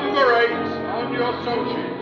Number 8 on your song sheet.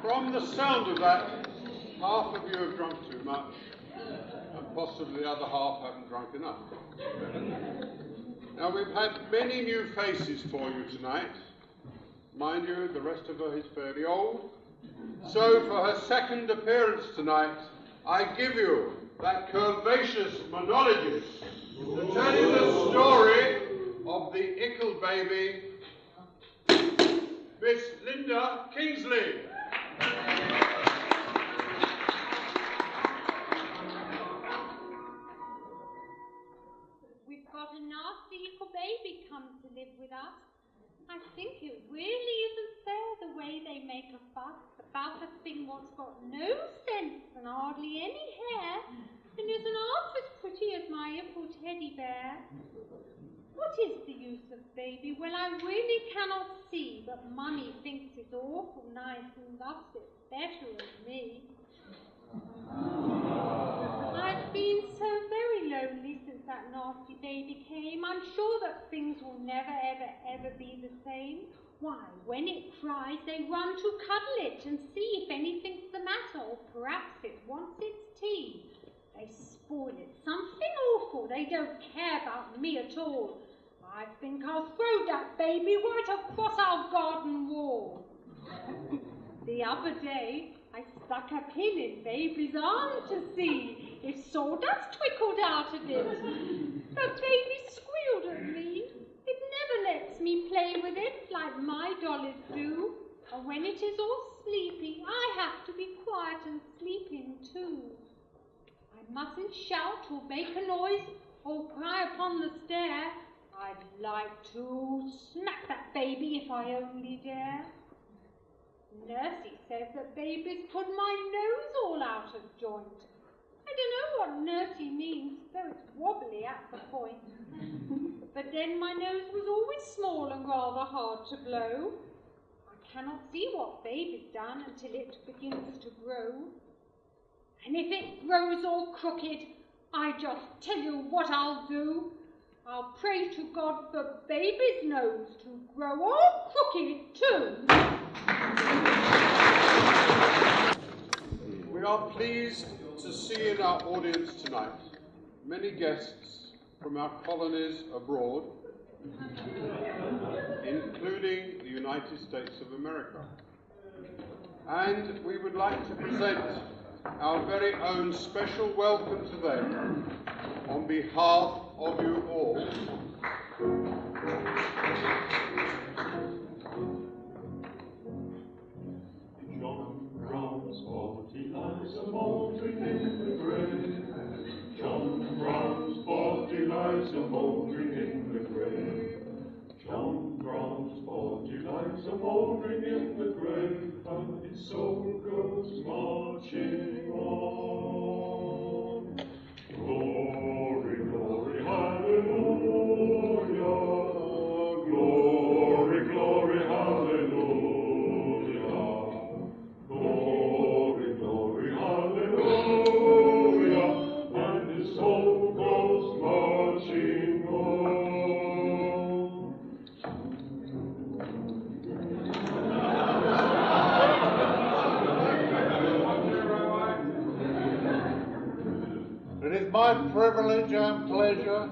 From the sound of that, half of you have drunk too much, and possibly the other half haven't drunk enough. Now, we've had many new faces for you tonight. Mind you, the rest of her is fairly old. So, for her second appearance tonight, I give you that curvaceous monologist to tell you the story of the ickle baby, Miss Linda Kingsley. We've got a nasty ickle baby come to live with us. I think it really isn't fair the way they make a fuss about a thing what's got no sense and hardly any hair and isn't half as pretty as my ickle teddy bear. What is the use of baby? Well, I really cannot see, but Mummy thinks it's awful nice and loves it better than me. I've been so very lonely since that nasty baby came. I'm sure that things will never, ever, ever be the same. Why, when it cries, they run to cuddle it and see if anything's the matter, or perhaps it wants its tea. They spoil it, something awful. They don't care about me at all. I think I'll throw that baby right across our garden wall. The other day, I stuck a pin in baby's arm to see if sawdust trickled out of it. The baby squealed at me. It never lets me play with it like my dollies do. And when it is all sleepy, I have to be quiet and sleeping too. I mustn't shout or make a noise or cry upon the stair. I'd like to smack that baby if I only dare. Nursey says that baby's put my nose all out of joint. I don't know what Nursey means, though it's wobbly at the point. But then my nose was always small and rather hard to blow. I cannot see what baby's done until it begins to grow. And if it grows all crooked, I just tell you what I'll do. I'll pray to God for baby's nose to grow all crooked too. We are pleased to see in our audience tonight many guests from our colonies abroad, including the United States of America. And we would like to present our very own special welcome to them on behalf of you all. John lies a mouldering in the grave, and his soul goes marching on. Glory, glory, hallelujah. Glory, glory, hallelujah. Glory, glory, hallelujah. And his soul goes marching on. It is my privilege and pleasure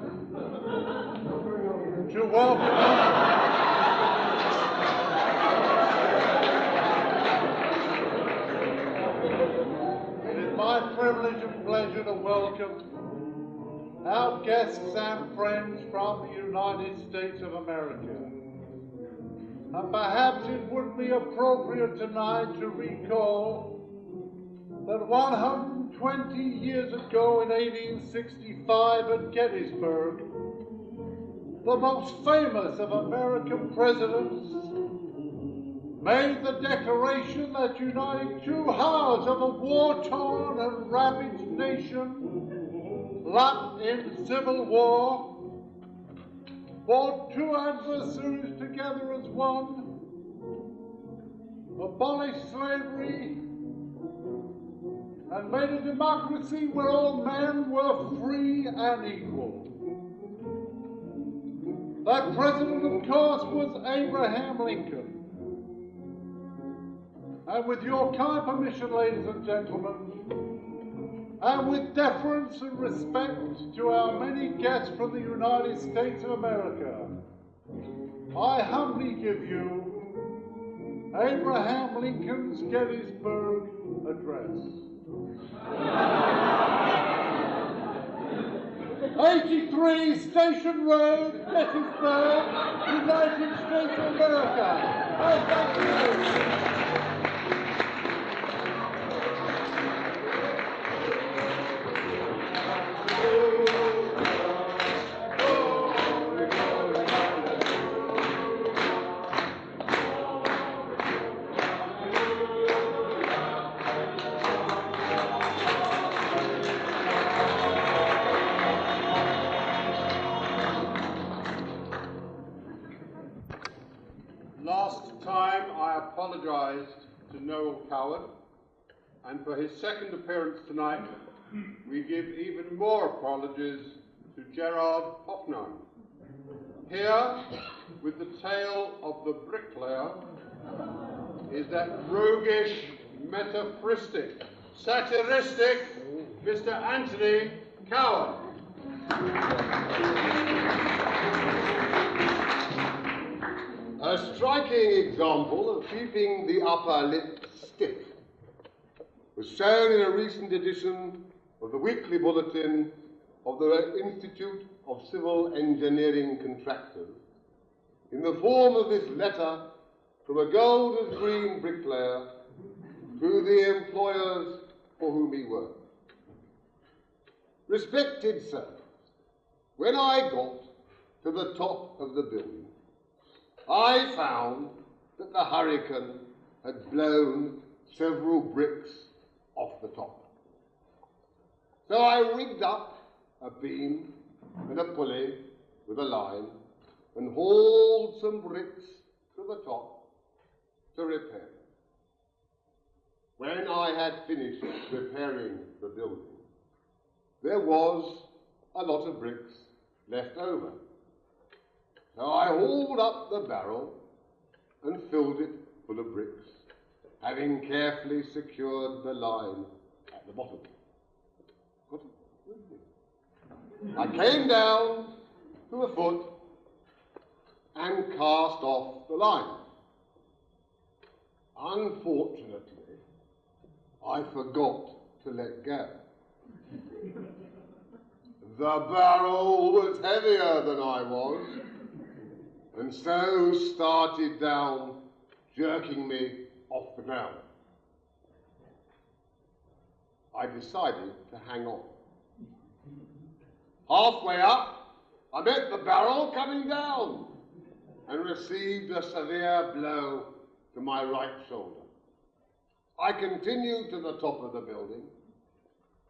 to welcome our guests and friends from the United States of America. And perhaps it would be appropriate tonight to recall that 120 years ago in 1865 at Gettysburg, the most famous of American presidents made the declaration that uniting two halves of a war-torn and ravaged nation locked in civil war brought two adversaries together as one, abolished slavery, and made a democracy where all men were free and equal. That president, of course, was Abraham Lincoln. And with your kind permission, ladies and gentlemen, and with deference and respect to our many guests from the United States of America, I humbly give you Abraham Lincoln's Gettysburg Address. 83 Station Road, Litchenfield, United States of America. I thank you. To Noel Cowan, and for his second appearance tonight, we give even more apologies to Gerard Hoffman. Here, with the tale of the bricklayer, is that roguish, metaphristic, satiristic Mr. Anthony Cowan. A striking example of keeping the upper lip stiff was shown in a recent edition of the weekly bulletin of the Institute of Civil Engineering Contractors in the form of this letter from a Golders Green bricklayer to the employers for whom he worked. Respected sir, when I got to the top of the building, I found that the hurricane had blown several bricks off the top. So I rigged up a beam and a pulley with a line and hauled some bricks to the top to repair them. When I had finished repairing the building, there was a lot of bricks left over. So I hauled up the barrel and filled it full of bricks, having carefully secured the line at the bottom. I came down to the foot and cast off the line. Unfortunately, I forgot to let go. The barrel was heavier than I was, and so started down, jerking me off the ground. I decided to hang on. Halfway up, I met the barrel coming down. and received a severe blow to my right shoulder. I continued to the top of the building,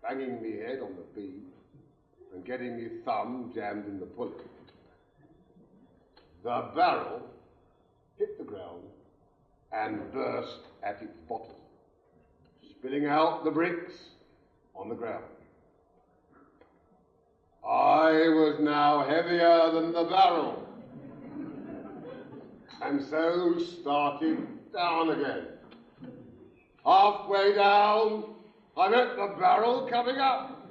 banging me head on the beam and getting me thumb jammed in the pulley. The barrel hit the ground and burst at its bottom, spilling out the bricks on the ground. I was now heavier than the barrel, and so started down again. Halfway down, I met the barrel coming up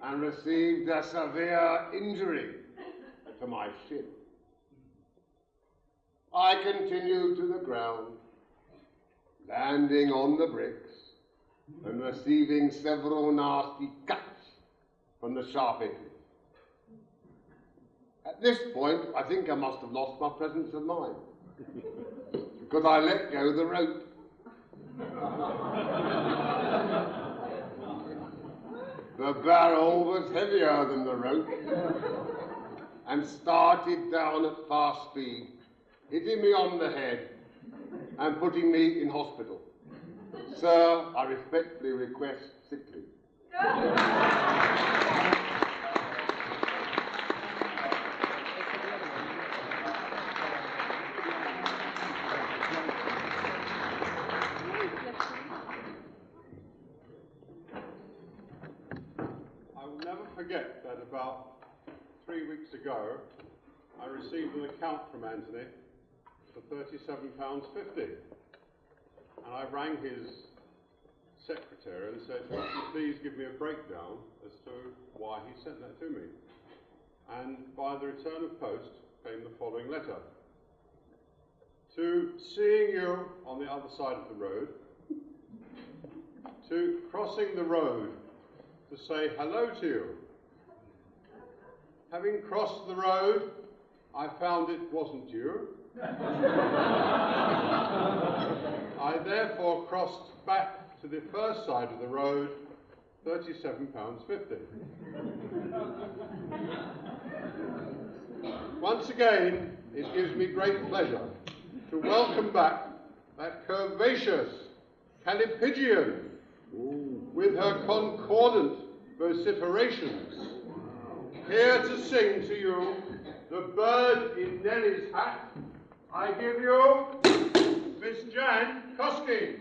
and received a severe injury to my shin. I continued to the ground, landing on the bricks and receiving several nasty cuts from the sharp edges. At this point, I think I must have lost my presence of mind, because I let go the rope. The barrel was heavier than the rope and started down at fast speed, hitting me on the head and putting me in hospital. Sir, I respectfully request sick leave. I will never forget that about 3 weeks ago, I received an account from Anthony for £37.50. And I rang his secretary and said, "Would you please give me a breakdown as to why he sent that to me?" And by the return of post came the following letter. To seeing you on the other side of the road, to crossing the road to say hello to you. Having crossed the road, I found it wasn't you. I therefore crossed back to the first side of the road, £37.50. Once again, it gives me great pleasure to welcome back that curvaceous Callipygian with her concordant vociferations, here to sing to you the bird in Nellie's hat. I give you Miss Jan Kosky.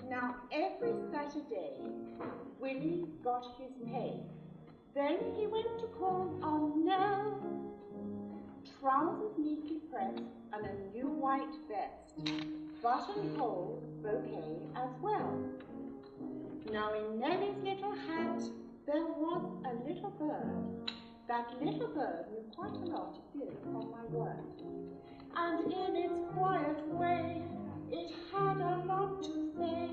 Now, every Saturday, Willie got his pay. Then he went to call on Nell. Trousers neatly pressed and a new white vest. Buttonhole bouquet as well. Now in Nellie's little hat there was a little bird. That little bird knew quite a lot, it did, upon my word. And in its quiet way, it had a lot to say.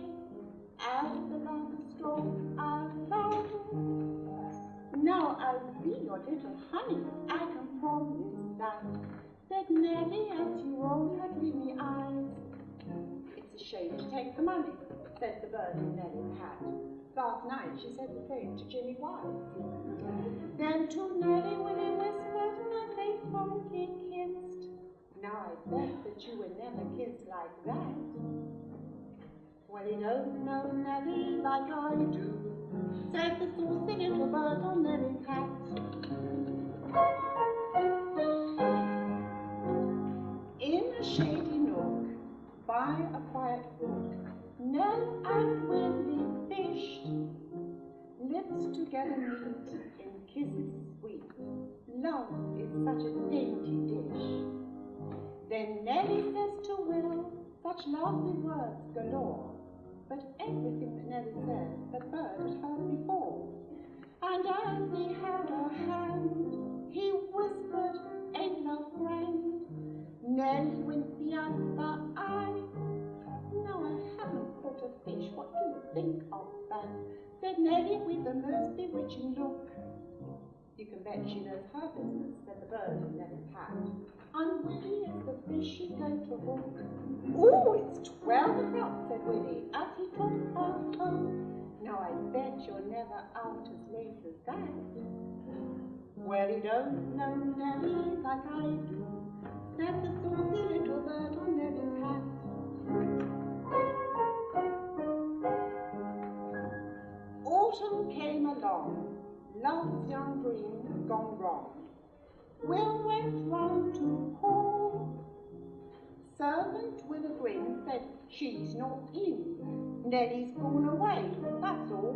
As the lark strode along. Now I'll be your little honey, I can promise that, said Nellie as she rolled her dreamy eyes. It's a shame to take the money, said the bird in Nellie's hat. Last night she said the same to Jimmy Wise. Then to Nellie Willie whispered and they fondly kissed. Now I bet that you were never kissed like that. Well, you don't know Nellie like I do, said the saucy little bird on Nellie's hat. In a shady nook, by a quiet brook, Nell and Willie fished. Lips together meet in kisses sweet. Love is such a dainty dish. Then Nellie says to Will, such lovely words galore. But everything that Nellie says, the bird had heard before. And as he held her hand, he whispered, ain't no friend. Nellie winked the other eye. No, I haven't caught a fish, what do you think of that? Said Nellie with the most bewitching look. You can bet she knows her business, said the bird in Nellie's hat. And Willie is the fish she's going to hook. Ooh, it's 12 o'clock, said Willie, as he took that. Well, he don't know Nellie like I do, said the saucy little bird on Nellie's hat. Autumn came along, love's young dream gone wrong. Will went round to call. Servant with a grin said, she's not in. Nellie's gone away, that's all.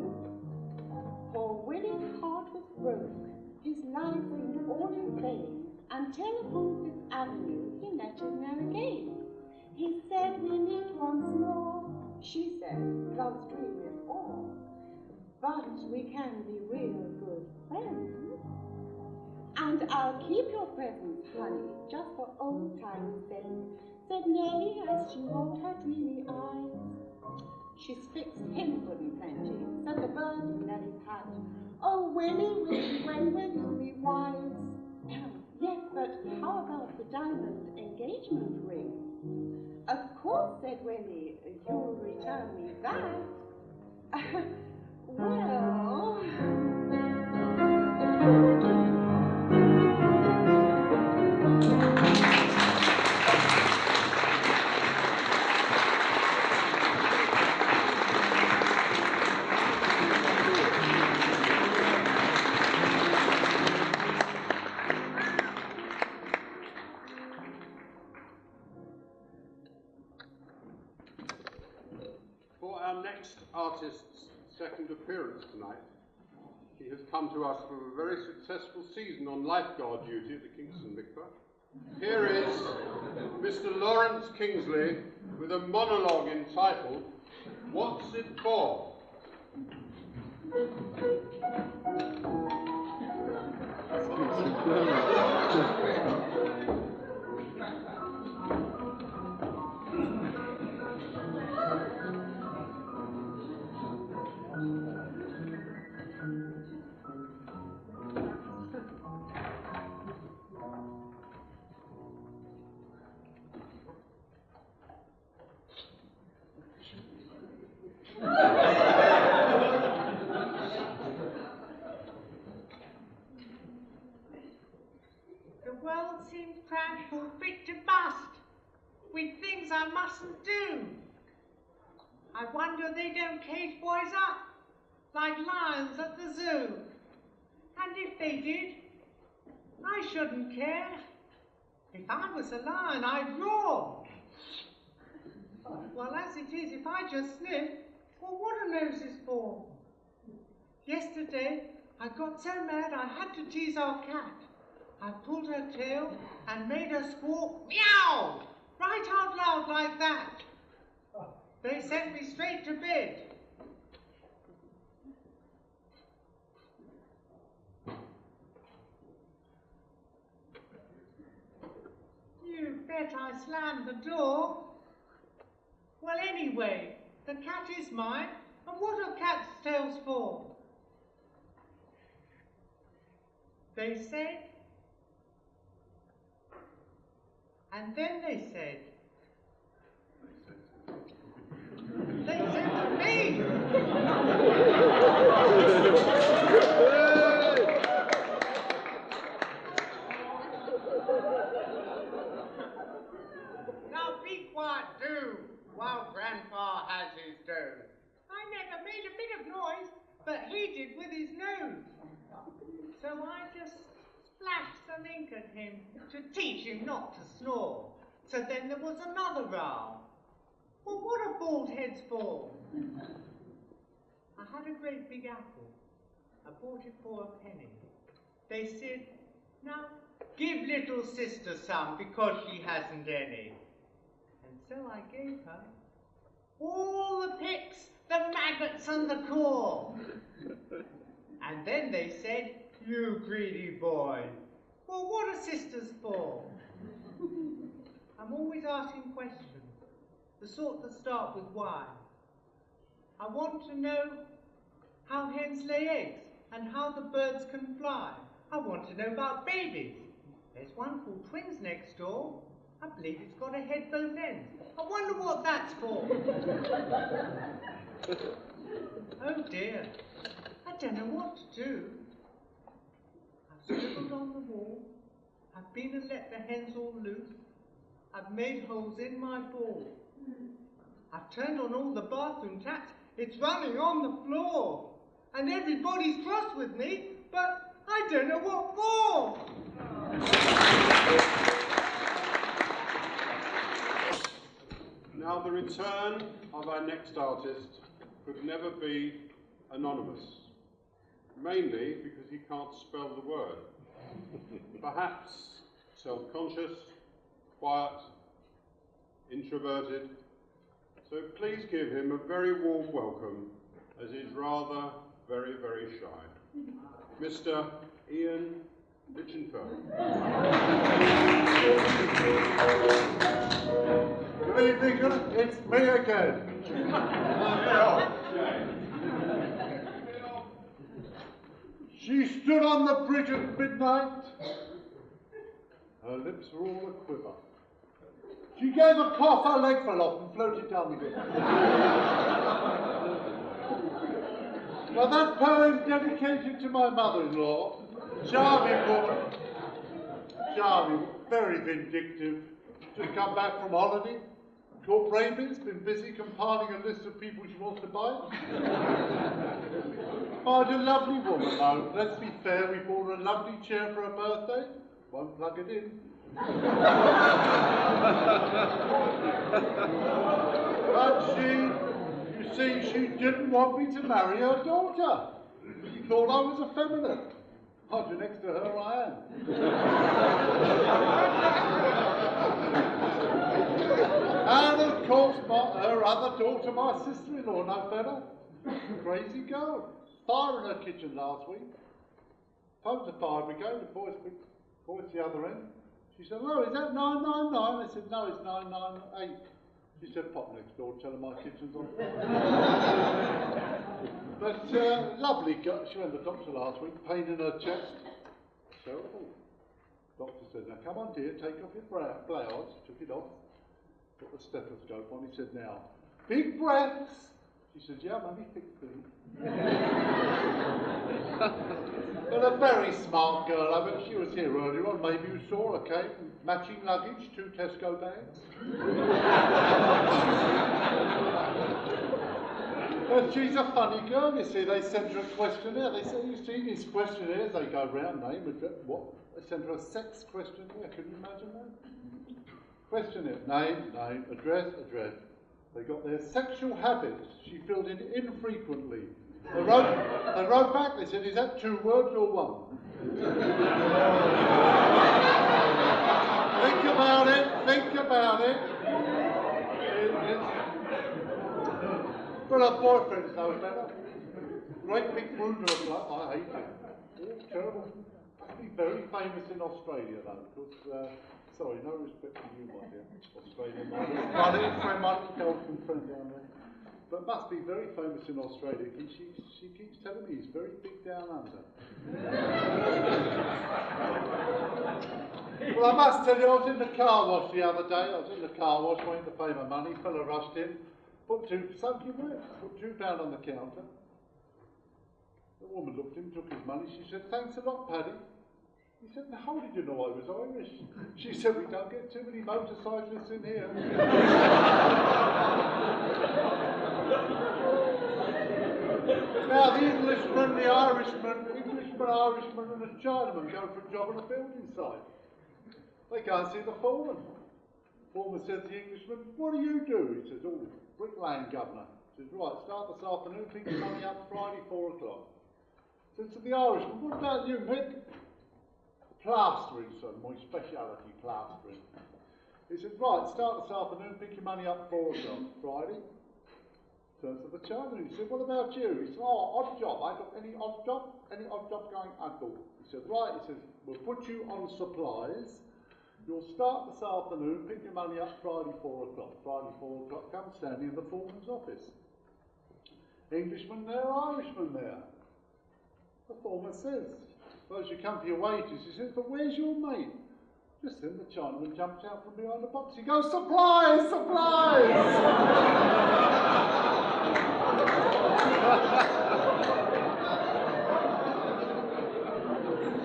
Poor Willie's heart was broke. His life seemed all in vain, until upon Fifth Avenue he met his Nell again. He said, we meet once more. She said, love's dream is o'er. But we can be real good friends. And I'll keep your presents, honey, just for old time's sake, said Nellie as she rolled her dreamy eyes. She's fixed him good and plenty, said the bird in Nellie's hat. Oh, Willie, Willie, when will you be wise? Yes, but how about the diamond engagement ring? Of course, said Willie, you'll return me that. Well... Artist's second appearance tonight. He has come to us from a very successful season on lifeguard duty at the Kingston Mikveh. Here is Mr. Laurence Kingsley with a monologue entitled, What's It For? Fit to bust with things I mustn't do. I wonder they don't cage boys up like lions at the zoo. And if they did, I shouldn't care. If I was a lion, I'd roar. Well, as it is, if I just sniff, well, what are noses for? Yesterday, I got so mad I had to tease our cat. I pulled her tail and made her squawk, meow, right out loud like that. They sent me straight to bed. You bet I slammed the door. Well, anyway, the cat is mine, and what are cat's tails for? They said, and then they said to me. Now be quiet, do, while Grandpa has his doze. I never made a bit of noise, but he did with his nose. So I just splashed some ink at him to teach him not to snore. So then there was another row. Well, what are bald heads for? I had a great big apple. I bought it for a penny. They said, now give little sister some because she hasn't any. And so I gave her all the picks, the maggots and the core. And then they said, you greedy boy. Well, what are sisters for? I'm always asking questions, the sort that start with why. I want to know how hens lay eggs and how the birds can fly. I want to know about babies. There's one called twins next door. I believe it's got a head both ends. I wonder what that's for. Oh dear, I don't know what to do. scribbled on the wall. I've been and let the hens all loose. I've made holes in my ball. I've turned on all the bathroom taps. It's running on the floor. And everybody's cross with me, but I don't know what for. Now the return of our next artist could never be anonymous, mainly because he can't spell the word. Perhaps self-conscious, quiet, introverted. So please give him a very warm welcome, as he's rather very, very shy. Mr. Ian Litchenfield. Good evening, it's me again. She stood on the bridge at midnight. Her lips were all a quiver. She gave a cough, her leg fell off and floated down the river. Now that poem's dedicated to my mother-in-law. Charming woman. Charming, very vindictive. Just come back from holiday. Caught rabies, been busy compiling a list of people she wants to buy. Find a lovely woman though. Let's be fair, we bought her a lovely chair for her birthday. Won't plug it in. But you see, she didn't want me to marry her daughter. She thought I was effeminate. Hardly next to her I am. And of course, her other daughter, my sister-in-law, no better. Crazy girl. Fire in her kitchen last week. Phoned the fire brigade, the boys at the other end. She said, "Hello, is that 999? I said, "No, it's 998. She said, "Pop next door, tell her my kitchen's on fire." But lovely girl. She went to the doctor last week, pain in her chest. Terrible. Doctor said, "Now come on dear, take off your blouse." Took it off. Put the stethoscope on. He said, "Now, big breaths." She said, "Yeah, I'm only 16. But a very smart girl. I mean, she was here earlier on. Maybe you saw her, okay? Matching luggage, 2 Tesco bags. But she's a funny girl, you see. They sent her a questionnaire. They said, "You see these questionnaires, they go round, name, address, what?" They sent her a sex questionnaire. Can you imagine that? Questionnaire, name, address. They got their sexual habits. She filled in infrequently. They wrote back, they said, "Is that 2 words or 1? Think about it. But her boyfriend's no better. Great big brutal club, I hate it. Oh, terrible. Must be very famous in Australia though, because, sorry, no respect to you, my dear. Australia, my little friend, my little Dalton friend down there. But must be very famous in Australia. She keeps telling me he's very big down under. Well, I must tell you, I was in the car wash the other day. I was in the car wash waiting to pay my money. Fella rushed in, put £2 down on the counter. The woman looked at him, took his money. She said, "Thanks a lot, Paddy." He said, "How did you know I was Irish?" She said, "We don't get too many motorcyclists in here." Now the Englishman, Irishman, and a Chinaman go for a job on a building site. They can't see the foreman. The foreman says to the Englishman, "What do you do?" He says, "Oh, bricklaying, governor." He says, "Right, start this afternoon, pick your money up Friday, 4 o'clock. Says to the Irishman, "What about you, Mick?" "Plastering, son, my speciality, plastering." He said, "Right, start this afternoon, pick your money up 4 o'clock, Friday." Turns to the Chinaman, he said, "What about you?" He said, "Oh, odd job. I got any odd job going at all." He said, "Right," he says, "we'll put you on supplies. You'll start this afternoon, pick your money up Friday, 4 o'clock. Friday, 4 o'clock, come standing in the foreman's office. Englishman there, Irishman there. The foreman says, "Suppose you come for your wages." He says, "But where's your mate?" Just then the Chinaman jumps out from behind the box. He goes, "Supplies, supplies!"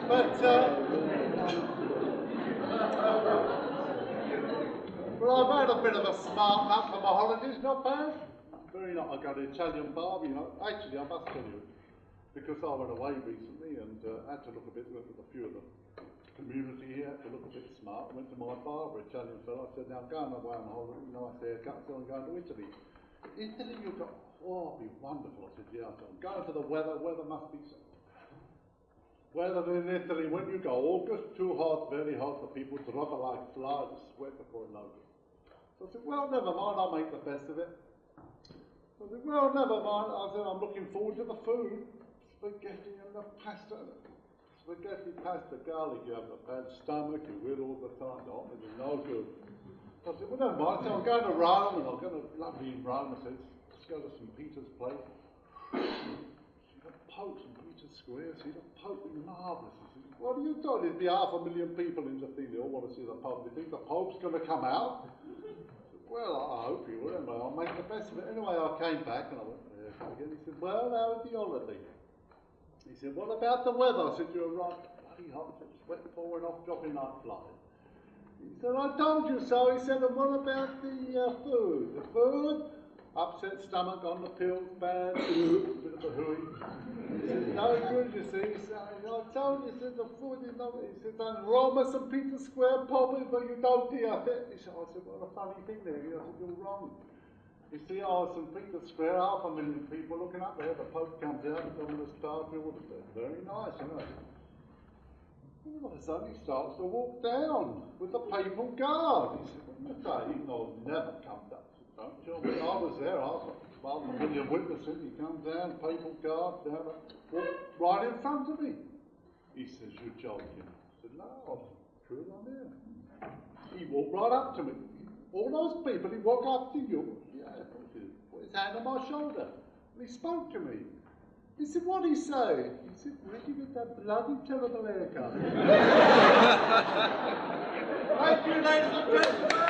But not bad. Very nice. I got an Italian barber, you know. Actually, I must tell you, because I went away recently and had to look a bit, with a few of the community here, had to look a bit smart. I went to my barber, Italian fellow. I said, now I'm going away on holiday, nice haircut, so I'm going to Italy. Italy, you've got, oh, it'll be wonderful. I said, yeah, I'm going for the weather. Weather must be so. Weather in Italy, when you go, August, too hot, very hot, the people drop like flies, sweat before it knows it. So I said, well, never mind, I'll make the best of it. I said, well, never mind. I said, I'm looking forward to the food. Spaghetti and the pasta. Spaghetti, pasta, garlic. You have a bad stomach, you will all the time. Oh, it's no good. I said, well, never mind. So I'm going to Rome, and I'm going to lovely in Rome. I said, let's go to St. Peter's place. See the Pope, St. Peter's Square. See the Pope, he's marvellous. He said, what are you doing? There'd be 500,000 people in the thing. They all want to see the Pope. Do you think the Pope's going to come out? Well, I hope you will, anyway, I'll make the best of it. Anyway, I came back and I went there again. He said, well, how was the holiday? He said, what about the weather? I said, you're right, bloody hot, sweat pouring off, dropping like flies. He said, I told you so. He said, and what about the food? The food? Upset stomach, on the pills, bad, bit of a hooey. He said, no good, you see. He said, I told you, he said, the food is not, he said, and Rome at St. Peter's Square, probably, but you don't eat it. He said, I said, what a funny thing there. I said, you're wrong. You see, St. Peter's Square, 500,000 people looking up there, the Pope comes out, the Dominus Starfield, very nice, you know. All of a sudden he starts to walk down with the papal guard. He said, what are you saying? I'll never come down. Don't tell me I was there, I was 500,000 witnesses. He comes down, papal guard, down, right in front of me. He says, you're joking. I said, no, true, I'm here. He walked right up to me. All those people, he walked up to you. Yeah, of course he did. Put his hand on my shoulder. And he spoke to me. He said, what did he say? He said, where'd you get that bloody terrible haircut? Thank you, ladies and gentlemen.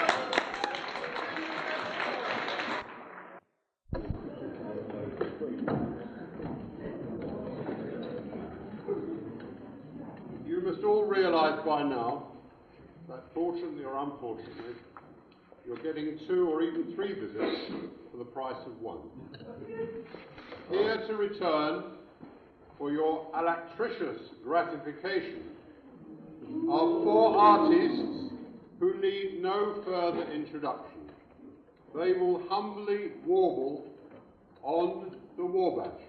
You must all realise by now that, fortunately or unfortunately, you're getting 2 or even 3 visits for the price of 1. Here to return for your electricious gratification are 4 artists who need no further introduction. They will humbly warble on the Wabash.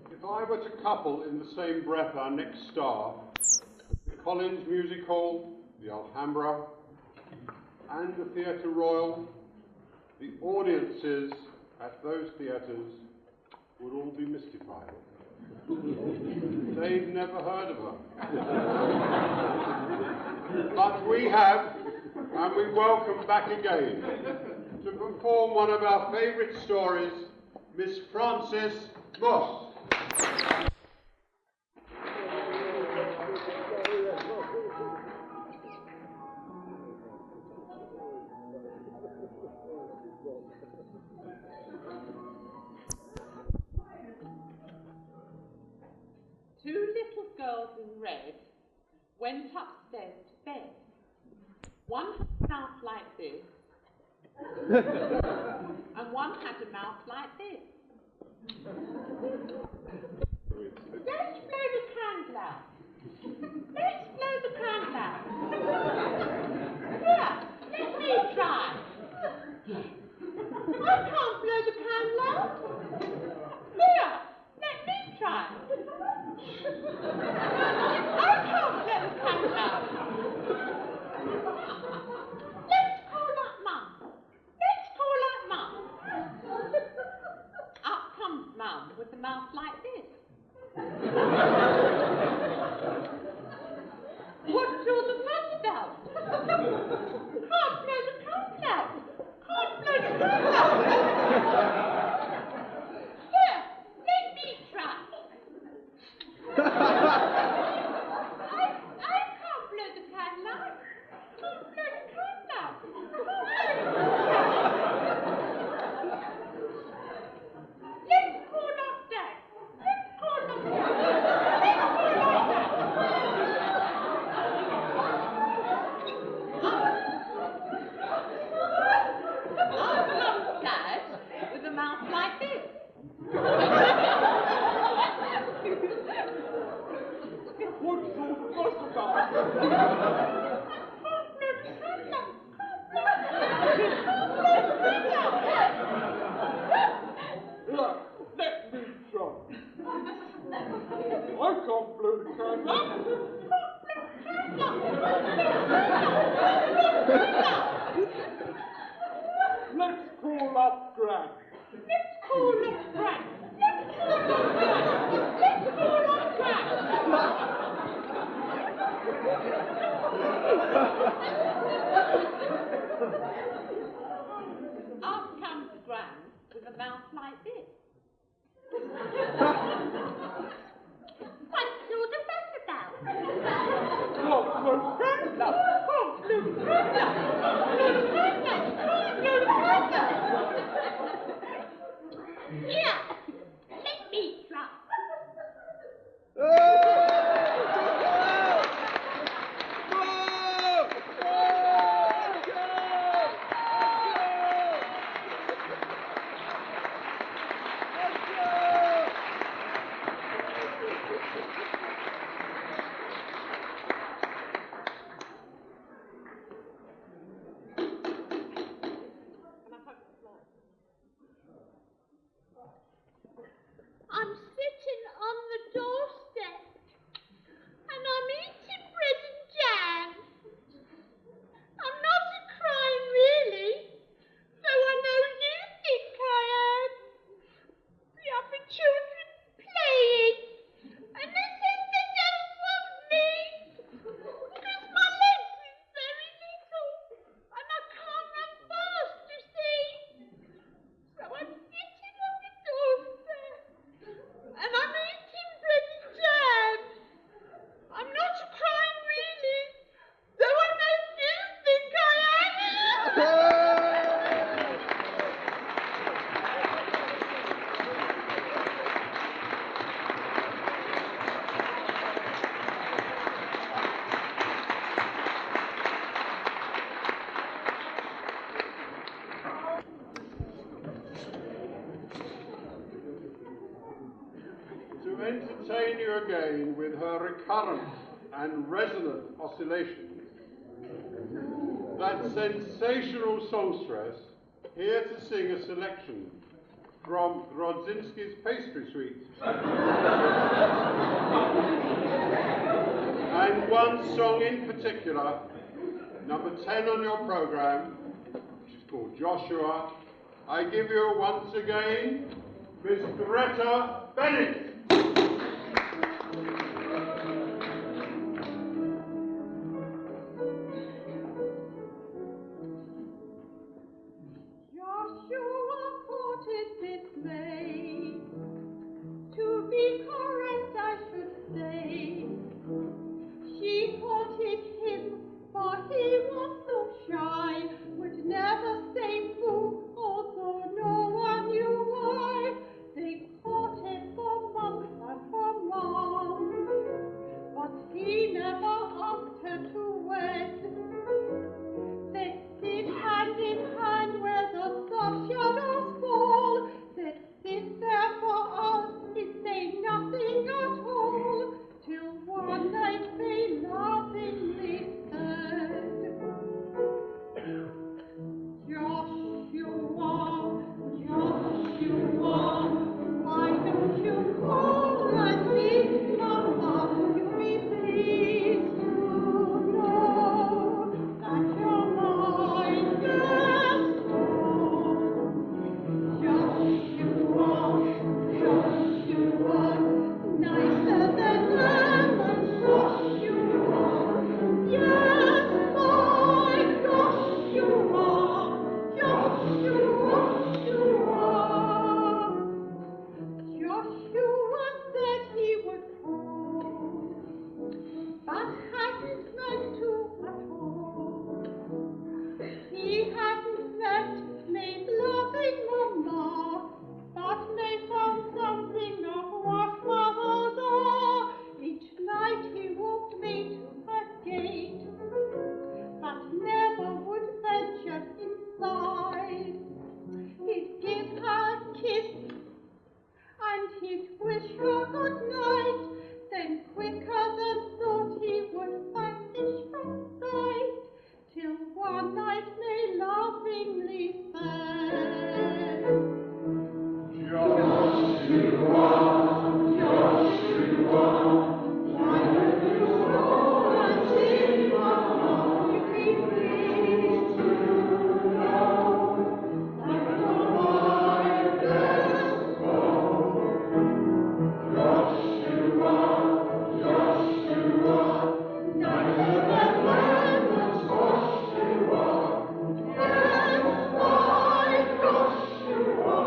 If I were to couple in the same breath our next star Collins Music Hall, the Alhambra, and the Theatre Royal, the audiences at those theatres would all be mystified. They've never heard of her. But we have, and we welcome back again to perform one of our favourite stories, Miss Frances Moss. Two little girls in red went upstairs to bed. One had a mouth like this, and one had a mouth like this. Let's blow the candle out. Let's blow the candle out. Here, let me try. I can't blow the candle out. Here, let me try. I can't blow the candle out. Let's call up Mum. Let's call up Mum. Up comes Mum with a mouth like this. What's all the fuss about? Can't blow the candle out. Can't blow the candle out. Here, let me try. I can't blow the candle out. Can't blow the candle out. Let's call up Dad. Let's call up Dad. Let's call up Dad. Up comes Dad with a mouth like this. What's all the fuss about? Here, let me try. I can't blow the candle out. Let's call up Gran. Let's call up Gran. Let's call up Gran. Let's call up Gran. Up comes Gran with a mouth like this. What's all the fuss about? What's the candle? Can't blow the candle. Here, let me try. I'm sitting on the doorstep and I'm eating bread and jam. I'm not a crying really, though I know you think I am. The other children playing and they said they don't want me because my legs is very little and I can't run fast, you see. So I'm sitting on the doorstep. And I'm eating bread and jam. I'm not crying really, though I know you think I am. To entertain you again with her recurrent and resonant oscillations, that sensational songstress, here to sing a selection from Grodzinski's Pastry Suite. And one song in particular, number 10 on your programme, which is called Josjhua. I give you once again Miss Greta Bennett. Josjhua courted Miss May. To be correct, I should say. She courted him, for he was so shy, would never say boo, although no one knew why. They courted for months and for months, but he never asked her to wed. They'd sit hand in hand where the soft shadows fall. They'd sit there for hours, he'd say nothing at all, till one night they laughingly said, Josjhua, Josjhua, why don't you call and meet Mama? You'll be pleased to know that your mind is strong. Josjhua, Josjhua, nicer than lemon, Josjhua. Yes, my Josjhua, Josjhua, Josjhua said he would call, but hadn't meant to at all. He hadn't met May's loving Mama, but May found something of what mothers are. Each night he walked May to her gate, but never would venture inside. He'd give her a kiss, and he'd wish her good night, then quicker than thought he would vanish from sight, till one night May laughingly said, Josjhua, Josjhua, why don't you go and see Mama? You'll be pleased to know that your mind is full. Josjhua, Josjhua, nicer than lemons, Josjhua. Yes, my Josjhua,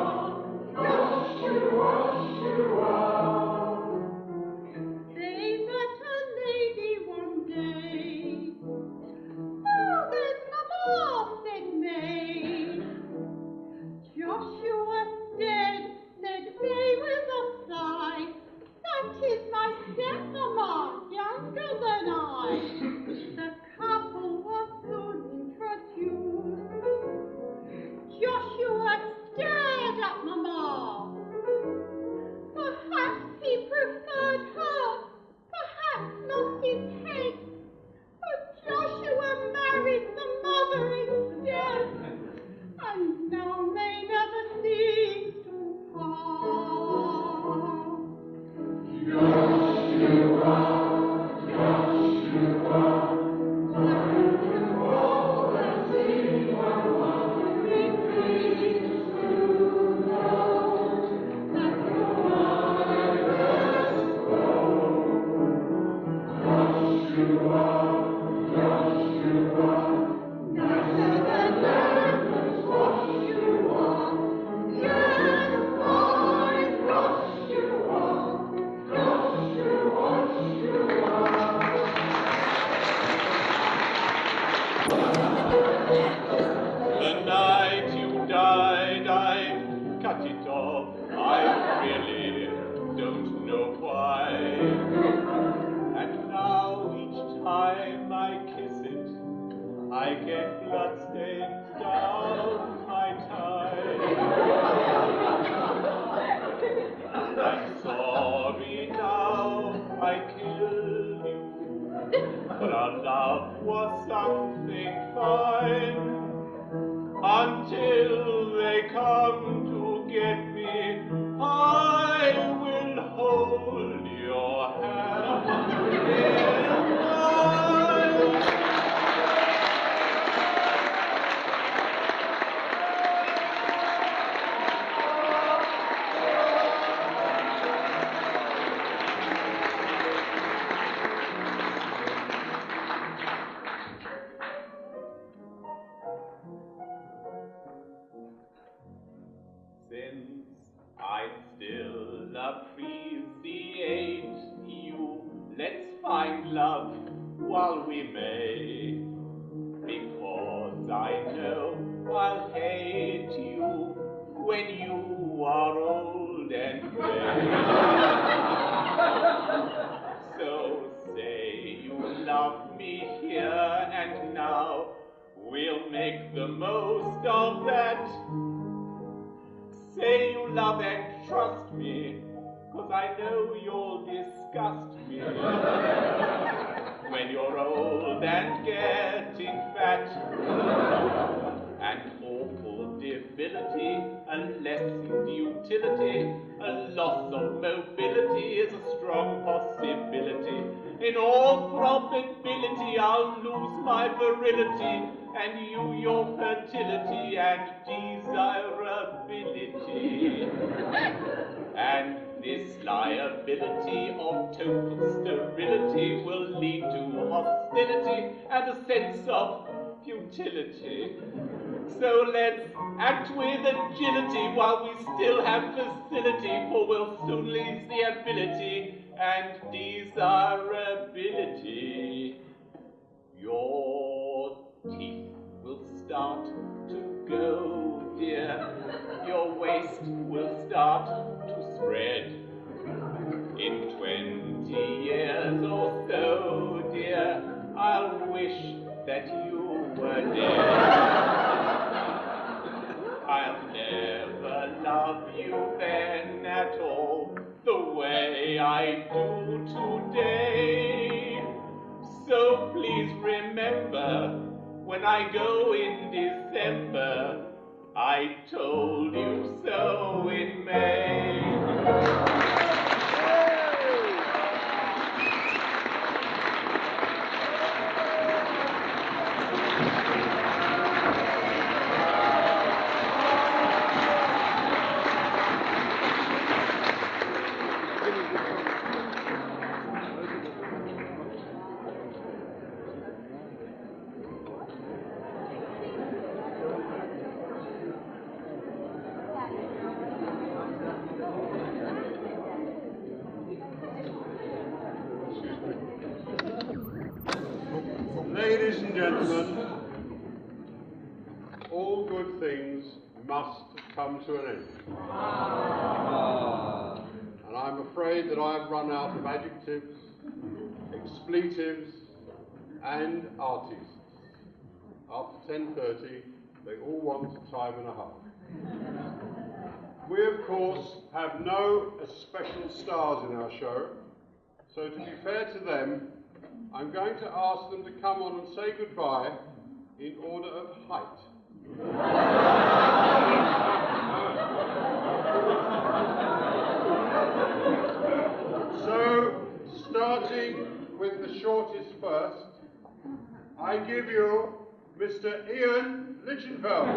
They met a lady one day. Oh, there's Mama, said May. Josjhua stared, said May with a sigh, that is my stepmama, younger than I. The couple was soon introduced. Josjhua stared at Mama. Perhaps he preferred her, perhaps lost his head. But Josjhua married the mother instead, and now May never seems to part. Josjhua, Josjhua, why don't you go and see Mama? Be pleased to know that your mind is full. Josjhua, Josjhua, nicer than lemons, Josjhua. Yes, my Josjhua, The night you died, I cut it off. I really don't know why. And now each time I kiss it, I get bloodstains down my tie. I'm sorry now I killed you, but our love was something fine. Until they come to get me, I will hold your hand in while we may, because I know I'll hate you when you are old and gray. So say you love me here and now, we'll make the most of that. Say you love and trust me, 'cause I know you'll disgust me when you're old and getting fat. An awful debility, a lessened utility, a loss of mobility is a strong possibility. In all probability, I'll lose my virility, and you your fertility and desirability. And this liability of total sterility will lead to hostility and a sense of futility. So let's act with agility while we still have facility, for we'll soon lose the ability and desirability. Your teeth will start to go, dear. Your waist will start to spread. In 20 years or so, dear, I'll wish that you were dead. I'll never love you then at all, the way I do today. So please remember, when I go in December, I told you so in May. Ladies and gentlemen, all good things must come to an end. And I'm afraid that I've run out of adjectives, expletives, and artists. After 10:30, they all want time and a half. We, of course, have no special stars in our show, so to be fair to them, I'm going to ask them to come on and say goodbye in order of height. So, starting with the shortest first, I give you Mr. Ian Litchenfield.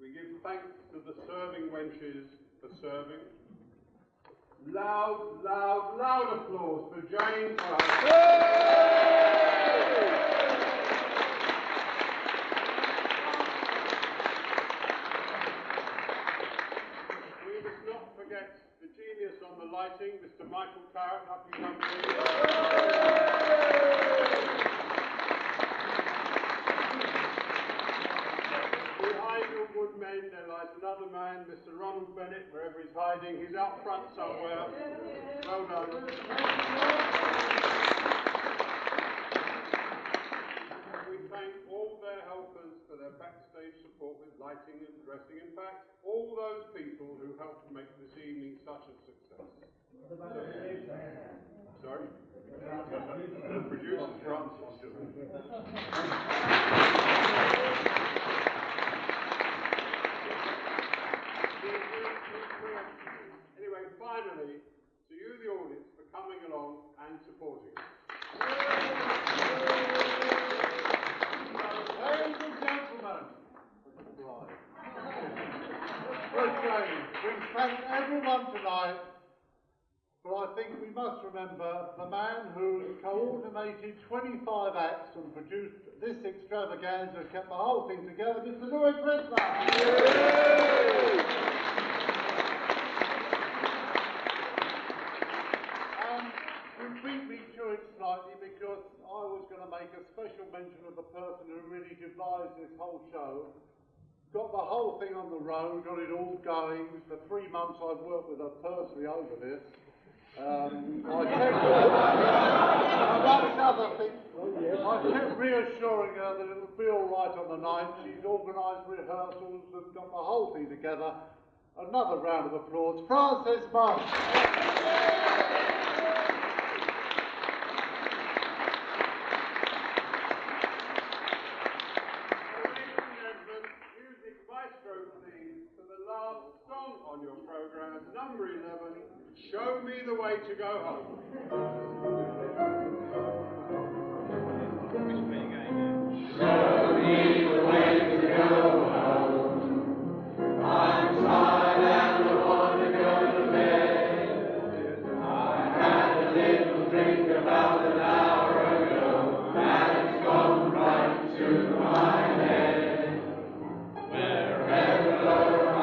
We give thanks to the serving wenches for serving. Loud, loud, loud applause for Jane. We must not forget the genius on the lighting, Mr. Michael Claret. Up you come, please. Behind the woodmen there lies another man, Mr. Ronald Bennett, wherever he's hiding. He's out front somewhere. Well done. We thank all their helpers for their backstage support with lighting and dressing. In fact, all those people who helped make this evening such a success. Sorry? The producer's Francis. Anyway, finally, to you, the audience, for coming along and supporting us. Ladies and gentlemen, we thank everyone tonight, but I think we must remember the man who coordinated 25 acts and produced this extravaganza, kept the whole thing together, Mr. Greta. We beat me to it slightly because I was going to make a special mention of the person who really devised this whole show. Got the whole thing on the road, got it all going. The 3 months I've worked with her personally over this. I kept reassuring her that it would be all right on the night. She's organised rehearsals and got the whole thing together. Another round of applause. Frances Marsh. On your program, number 11, Show Me the Way to Go Home. Show me the way to go home. I'm tired and I want to go to bed. I had a little drink about an hour ago, and it's gone right to my head. Wherever I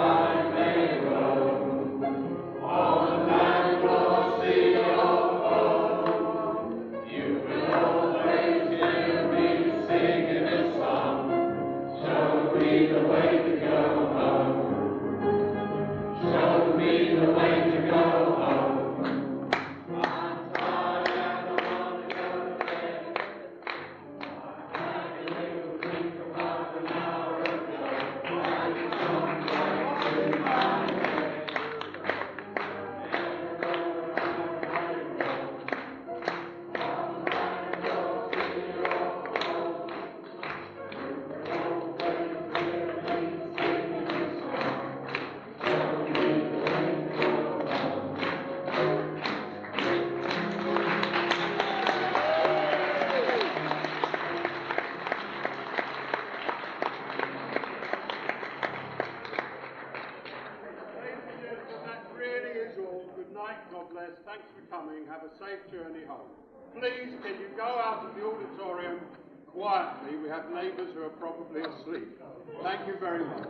may roam, on land or sea or home, you will always hear me singing this song. Show me the way to go home. Show me the way to go home. I'm tired and I want to go to bed. I had a little drink about an hour ago, and it's gone right to my head. Ladies and gentlemen, that really is all. Good night, God bless. Thanks for coming. Have a safe journey home. Please, can you go out of the auditorium quietly? We have neighbours who are probably asleep. Thank you very much.